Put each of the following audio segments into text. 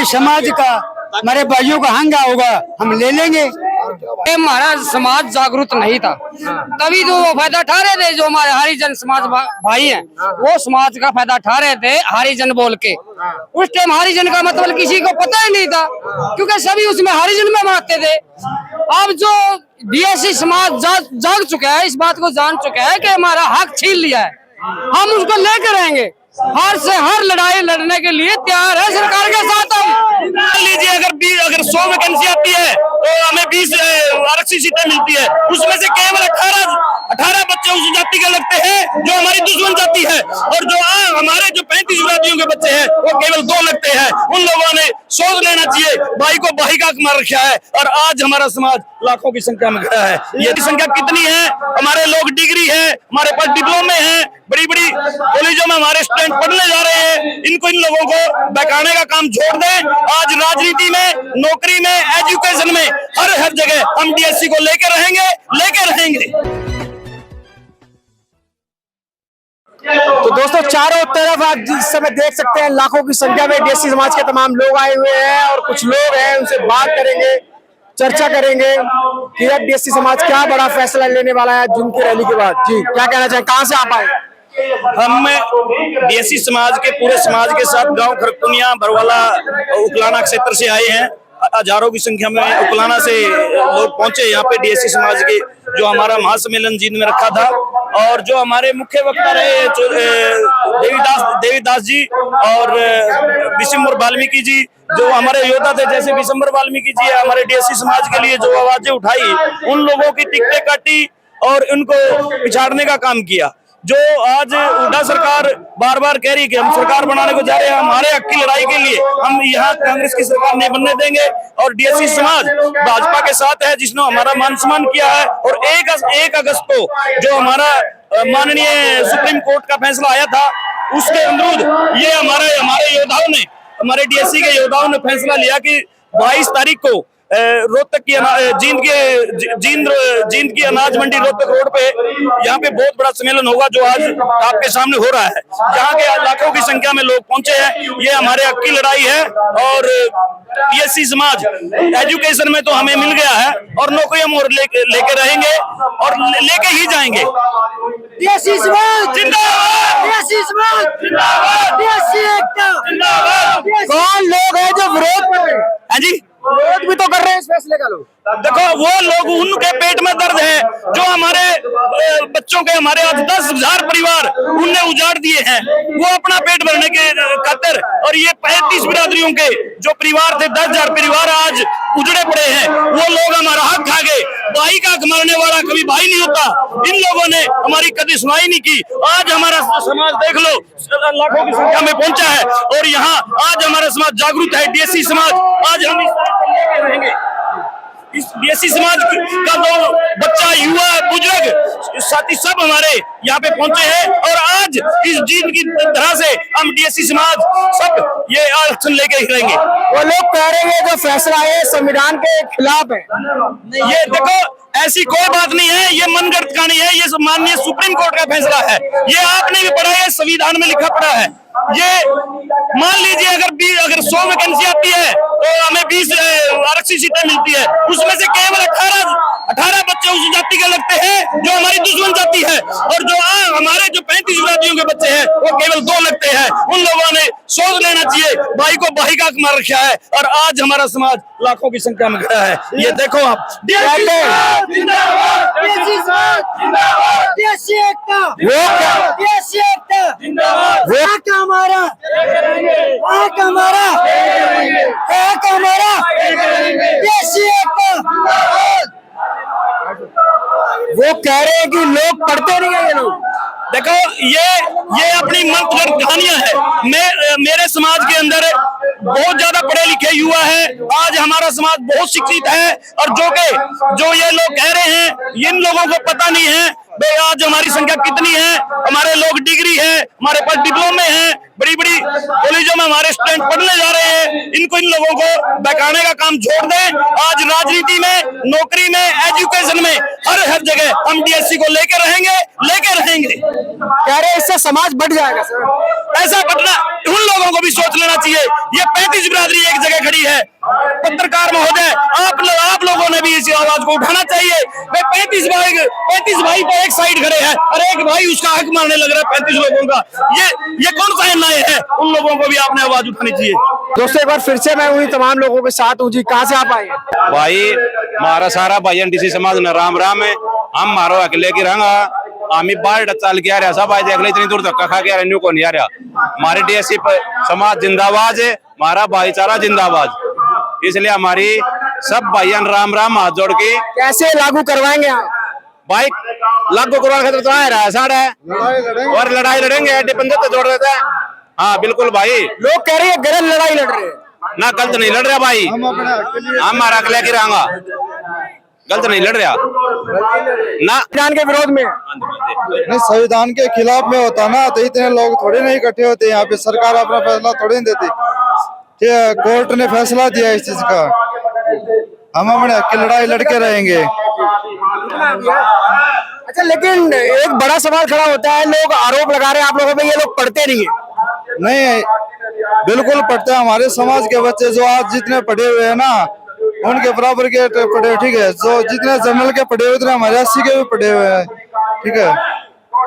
हमारी समाज का, हमारे भाइयों का हंगा होगा, हम ले लेंगे। हमारा समाज जागरूक नहीं था, तभी तो वो फायदा उठा रहे थे। जो हमारे हरिजन समाज भाई हैं, वो समाज का फायदा उठा रहे थे हरिजन बोल के। उस टाइम हरिजन का मतलब किसी को पता ही नहीं था, क्योंकि सभी उसमें हरिजन में मानते थे। अब जो बीएससी समाज जाग चुका है, इस बात को जान चुका है कि हमारा हक छीन लिया है, हम उसको लेकर रहेंगे। हर से हर लड़ाई लड़ने के लिए तैयार है सरकार के साथ। हम मान लीजिए अगर 100 वैकेंसी आती है तो हमें 20 आरक्षित सीटें मिलती है, उसमें से केवल 18 बच्चे उस जाति के लगते हैं जो हमारी दुश्मन जाति है, और जो हमारे जो 35 जातियों के बच्चे हैं वो केवल 2 लगते हैं। उन लोगों ने सोच लेना चाहिए, भाई को भाई का मार रखा है, और आज हमारा समाज लाखों की संख्या में खड़ा है। ये संख्या कितनी है? हमारे लोग डिग्री है, हमारे पास डिप्लोमे हैं, बड़ी बड़ी कॉलेजों में हमारे स्टूडेंट पढ़ने जा रहे हैं। इन लोगों को बहकाने का काम छोड़ दें। आज राजनीति में, नौकरी में, एजुकेशन में, हर जगह हम डीएससी को लेकर रहेंगे। तो दोस्तों, चारों तरफ आप इस समय देख सकते हैं लाखों की संख्या में डीएससी समाज के तमाम लोग आए हुए हैं, और कुछ लोग हैं उनसे बात करेंगे, चर्चा करेंगे कि अब डीएससी समाज क्या बड़ा फैसला लेने वाला है जून की रैली के बाद। जी, क्या कहना चाहें, कहां से आप आए? हम डीएससी समाज के पूरे समाज के साथ गांव खरकुनिया, बरवाला, उकलाना क्षेत्र से आए हैं। हजारों की संख्या में उकलाना से लोग पहुंचे यहाँ पे डीएससी समाज के, जो हमारा महासम्मेलन जींद में रखा था। और जो हमारे मुख्य वक्ता रहे देवीदास जी और विशंबर वाल्मीकि जी, जो हमारे योद्धा थे, जैसे विशंबर वाल्मीकि जी हमारे डीएससी समाज के लिए जो आवाजें उठाई, उन लोगों की टिकटें काटी और उनको पिछाड़ने का काम किया। जो आज हुड्डा सरकार बार बार कह रही कि हम सरकार बनाने को जा रहे हैं, हमारे हक की लड़ाई के लिए हम यहाँ कांग्रेस की सरकार नहीं बनने देंगे। और डीएससी समाज भाजपा के साथ है, जिसने हमारा मान सम्मान किया है। और 1 अगस्त को जो हमारा माननीय सुप्रीम कोर्ट का फैसला आया था, उसके अनुरूप ये हमारे योद्धाओं ने, हमारे डीएससी के योद्धाओं ने फैसला लिया कि 22 तारीख को रोहतक की जींद की अनाज मंडी रोहतक रोड पे यहाँ पे बहुत बड़ा सम्मेलन होगा, जो आज आपके सामने हो रहा है। यहाँ के लाखों की संख्या में लोग पहुंचे हैं। ये हमारे हक की लड़ाई है। और डीएससी समाज एजुकेशन में तो हमें मिल गया है, और नौकरी हम और लेके रहेंगे और लेके ही जाएंगे। डीएससी समाज जिंदाबाद, डीएससी समाज जिंदाबाद, डीएससी एकता जिंदाबाद। कौन लोग हैं जो विरोध कर रहे हैं? हाँ जी, विरोध भी तो कर रहे हैं इस फैसले का। लोग देखो, वो लोग, उनके पेट में दर्द है, जो हमारे बच्चों के, हमारे आज 10,000 परिवार उनने उजाड़ दिए हैं, वो अपना पेट भरने के खातिर। और ये 35 बिरादरियों के जो परिवार थे, 10,000 परिवार आज उजड़े पड़े हैं। वो लोग हमारा हक खा गए। भाई का हक मारने वाला कभी भाई नहीं होता। इन लोगों ने हमारी कभी सुनाई नहीं की। आज हमारा समाज देख लो, लाखों की संख्या में पहुंचा है, और यहाँ आज हमारा समाज जागरूक है। डीएससी समाज आज हम रहेंगे। इस डीएससी समाज का जो बच्चा, युवा, बुजुर्ग, साथी सब हमारे यहाँ पे पहुंचे हैं। और आज इस जीत की तरह से हम डीएससी समाज सब ये आरक्षण लेके ही रहेंगे। वो लोग कह रहे हैं जो फैसला है संविधान के खिलाफ है। ये देखो, ऐसी कोई बात नहीं है, ये मनगढ़ंत कहानी है। ये माननीय सुप्रीम कोर्ट का फैसला है। ये आपने भी पढ़ा है, संविधान में लिखा पड़ा है। ये मान लीजिए अगर 100 वैकेंसी आती है तो हमें 20 आरक्षित सीटें मिलती है, उसमें से केवल 18 बच्चे उस जाति के लगते हैं जो हमारी दुश्मन जाति है, और जो हमारे जो 35 जातियों के बच्चे हैं वो केवल 2 लगते हैं। उन लोगों ने सोच लेना चाहिए, भाई को भाई का मार रखा है, और आज हमारा समाज लाखों की संख्या में खड़ा है। ये देखो आप, वो कह रहे हैं कि लोग पढ़ते नहीं है। ये लोग देखो, ये अपनी मनगढ़ंत कहानियां है। मेरे समाज के अंदर बहुत ज्यादा पढ़े लिखे युवा है। आज हमारा समाज बहुत शिक्षित है, और जो ये लोग कह रहे हैं, इन लोगों को पता नहीं है भाई आज हमारी संख्या कितनी है। हमारे लोग डिग्री है, हमारे पास डिप्लोमे हैं, बड़ी बड़ी कॉलेजों में हमारे स्टूडेंट पढ़ने जा रहे हैं। इन इन लोगों को बहकाने का काम छोड़ दें। आज राजनीति में, नौकरी में, एजुकेशन में, हर जगह हम डीएससी को लेकर रहेंगे। कह रहे इससे समाज बढ़ जाएगा सर। ऐसा बटना उन लोगों को भी सोच लेना चाहिए। ये 35 बिरादरी एक जगह खड़ी है। पत्रकार महोदय, आप लोगों ने भी इस आवाज को उठाना चाहिए। 35 भाई पे एक साइड खड़े हैं और एक भाई उसका हक मारने लग रहा है 35 लोगों का। ये कौन सा अन्याय है? उन लोगों को भी आपने आवाज उठानी चाहिए। दोस्तों एक बार फिर से मैं उन्हीं तमाम लोगों के साथ हूँ जी। कहाँ से आप आए? भाई हमारा सारा भाई एनटीसी समाज ने राम राम है। हम मारो अकेले की रंगा आमी बाढ़ चाल के आ रहा सब आज देख ले इतनी दूर धक्का खा के आ रहा को नहीं आ रहा। हमारे डीएससी समाज जिंदाबाद है, हमारा भाईचारा जिंदाबाद। इसलिए हमारी सब भाइयों राम राम हाथ जोड़ के। कैसे लागू करवाएंगे आप? भाई लागू करवाने खातिर तो आ रहा है साढ़े और लड़ाई लड़ेंगे। पंचायत जोड़ देते हैं। हाँ बिल्कुल भाई। लोग कह रहे हैं गलत लड़ाई लड़ रहे हैं। ना गलत नहीं लड़ रहा भाई, हम मारा अकेले की रंगा गलत नहीं लड़ रहा ना। संविधान के विरोध में नहीं, संविधान के खिलाफ में होता ना तो इतने लोग थोड़े नहीं इकट्ठे होते यहाँ पे। सरकार अपना फैसला थोड़े नहीं देती। कोर्ट ने फैसला दिया इस चीज का, हम अपने हक की लड़ाई लड़के रहेंगे। अच्छा, लेकिन एक बड़ा सवाल खड़ा होता है, लोग आरोप लगा रहे हैं आप लोगों पे, ये लोग पढ़ते नहीं है। नहीं, बिल्कुल पढ़ते हैं। हमारे समाज के बच्चे जो आज जितने पढ़े हुए हैं ना, उनके बराबर के पढ़े, ठीक है। जो जितने जनरल के पढ़े हुए, उतने हमारे 80 के भी पढ़े हुए हैं, ठीक है।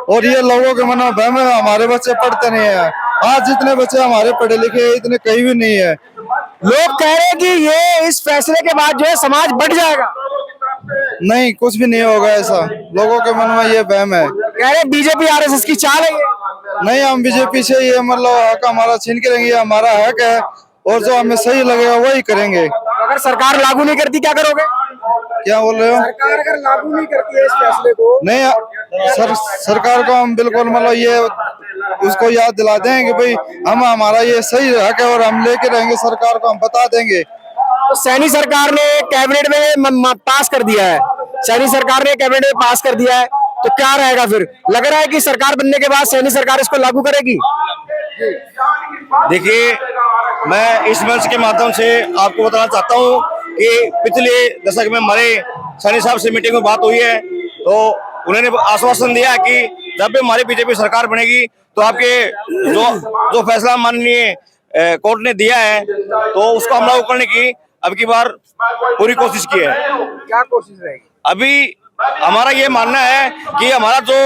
और ये लोगों के मन में बहम है हमारे बच्चे पढ़ते नहीं है। आज जितने बच्चे हमारे पढ़े लिखे हैं, इतने कहीं भी नहीं है। लोग कह रहे हैं कि ये इस फैसले के बाद जो है समाज बढ़ जाएगा। नहीं, कुछ भी नहीं होगा ऐसा। लोगों के मन में ये बहम है। कह रहे बीजेपी आरएसएस की चाल है ये। नहीं, हम बीजेपी से ये मतलब हक हमारा छीन के रहेंगे। हमारा हक है और जो हमें सही लगेगा वही करेंगे। अगर सरकार लागू नहीं करती क्या करोगे? क्या बोल रहे हो? सरकार अगर लागू नहीं करती है इस फैसले को, नहीं सरकार को हम बिल्कुल मतलब ये उसको याद दिला देंगे भाई हमारा ये सही हक है और हम लेके रहेंगे। सरकार को हम बता देंगे। तो सैनी सरकार ने कैबिनेट में पास कर दिया है। सैनी सरकार ने कैबिनेट में पास कर दिया है, तो क्या रहेगा फिर? लग रहा है कि सरकार बनने के बाद सैनी सरकार इसको लागू करेगी। देखिए, मैं इस मंच के माध्यम से आपको बताना चाहता हूँ कि पिछले दशक में हमारे सैनी साहब से मीटिंग में बात हुई है, तो उन्होंने आश्वासन दिया कि जब भी हमारी बीजेपी सरकार बनेगी तो आपके जो फैसला माननीय कोर्ट ने दिया है तो उसको हम लागू करने की अब की बार पूरी कोशिश की है। क्या कोशिश रहेगी? अभी हमारा ये मानना है कि हमारा जो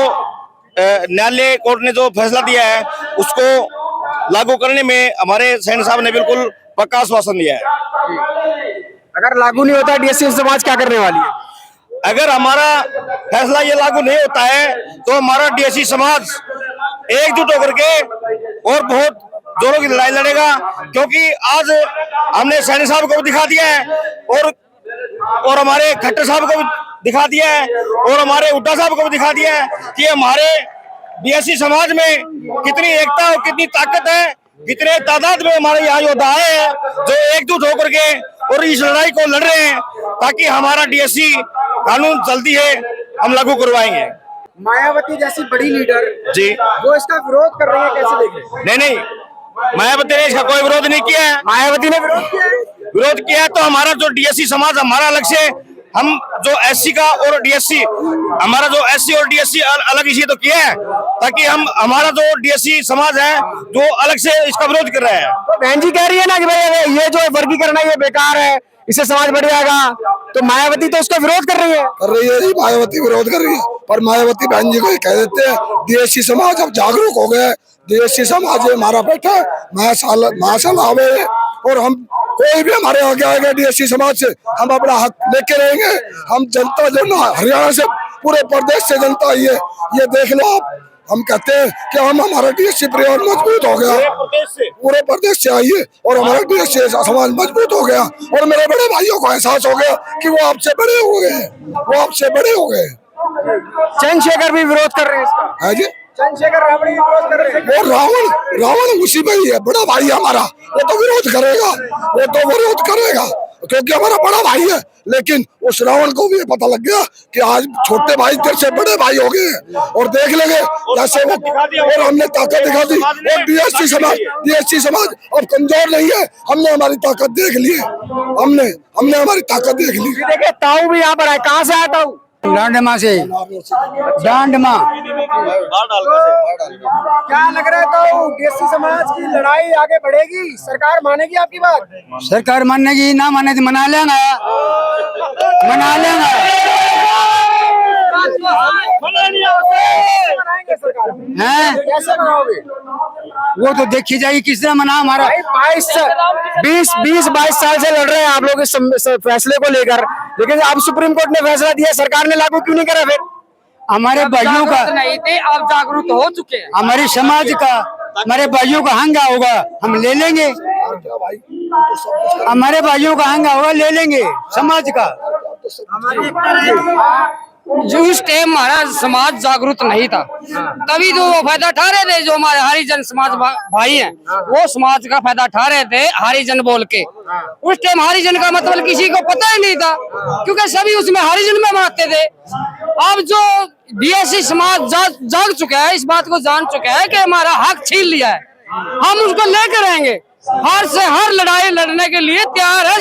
न्यायालय कोर्ट ने जो फैसला दिया है उसको लागू करने में हमारे सैनी साहब ने बिल्कुल पक्का आश्वासन दिया है। अगर लागू नहीं होता डीएससी समाज क्या करने वाली है? अगर हमारा फैसला ये लागू नहीं होता है तो हमारा डीएससी समाज एकजुट होकर के और बहुत जोरों की लड़ाई लड़ेगा, क्योंकि आज हमने सैनी साहब को भी दिखा दिया है और हमारे खट्टर साहब को भी दिखा दिया है और हमारे हुड्डा साहब को भी दिखा दिया है कि हमारे डीएससी समाज में कितनी एकता और कितनी ताकत है, कितने तादाद में हमारे यहाँ योद्धा आए हैं जो एकजुट होकर के और इस लड़ाई को लड़ रहे हैं ताकि हमारा डीएससी कानून जल्दी है हम लागू करवाएंगे। मायावती जैसी बड़ी लीडर जी वो इसका विरोध कर रही है, कैसे देख रहे हैं? नहीं, मायावती ने इसका कोई विरोध नहीं किया है। मायावती ने विरोध किया है तो हमारा जो डीएससी समाज हमारा अलग से, हम जो एससी का और डीएससी हमारा जो एससी और डीएससी अलग इसी तो किया है ताकि हम हमारा जो डीएससी समाज है जो अलग से इसका विरोध कर रहे हैं। तो बहन जी कह रही है ना कि भाई ये जो वर्गीकरण है ये बेकार है, इससे समाज बढ़ जाएगा, तो मायावती तो उसका विरोध कर रही है। मायावती विरोध कर रही है, पर मायावती बहन जी को कह देते हैं डीएससी समाज अब जागरूक हो गए। डीएससी समाज हमारा बैठा महासाल आवे और हम कोई भी हमारे आगे आएगा डीएससी समाज से हम अपना हक लेके रहेंगे। हम जनता जो हरियाणा से पूरे प्रदेश से जनता ये देख लो आप, हम कहते हैं कि हम हमारा डीएससी परिवार मजबूत हो गया, पूरे प्रदेश से आइए और हमारा डीएससी समाज मजबूत हो गया और मेरे बड़े भाइयों को एहसास हो गया कि वो आपसे बड़े हो गए, वो आपसे बड़े हो गए। चंद्रशेखर भी विरोध कर रहे हैं इसका। है जी, चंद्रशेखर रावड़ी विरोध कर रहे हैं। वो रावण उसी में ही है, बड़ा भाई हमारा, वो तो विरोध करेगा क्योंकि हमारा बड़ा भाई है। लेकिन उस रावण को भी ये पता लग गया कि आज छोटे भाई तेरे से बड़े भाई हो गए हैं और देख लेंगे जैसे वो, और हमने ताकत दिखा दी। और डीएससी समाज अब कमजोर नहीं है, हमने हमारी ताकत देख ली है, हमने हमारी ताकत देख ली। देखिए ताऊ भी यहाँ पर है, कहाँ से आया ताऊ? डांडमा से, डांडमा। क्या लग रहा है ताऊ, डीएससी समाज की लड़ाई आगे बढ़ेगी? सरकार मानेगी आपकी बात? सरकार मानेगी ना माने तो मना लेना, मना लेना। मनाएंगे सरकार हैं? कैसे मनाओगे? वो तो देखी जाएगी किस तरह मना हमारा। 20-22 साल से लड़ रहे हैं आप लोग इस फैसले को लेकर, लेकिन अब सुप्रीम कोर्ट ने फैसला दिया, सरकार ने लागू क्यों नहीं करा? फिर हमारे भाइयों का नहीं थे, अब जागरूक हो चुके हैं। हमारे समाज का, हमारे भाइयों का हंगा होगा हम ले लेंगे, हमारे भाइयों का हंगा होगा ले लेंगे समाज का। जो उस टाइम हमारा समाज जागरूक नहीं था, तभी तो वो फायदा उठा रहे थे। जो हमारे हरिजन समाज भाई हैं, वो समाज का फायदा उठा रहे थे हरिजन बोल के। उस टाइम हरिजन का मतलब किसी को पता ही नहीं था, क्योंकि सभी उसमें हरिजन में मानते थे। अब जो डीएससी समाज जाग चुका है, इस बात को जान चुका है कि हमारा हक छीन लिया है, हम उसको लेकर रहेंगे। हर से हर लड़ाई लड़ने के लिए तैयार है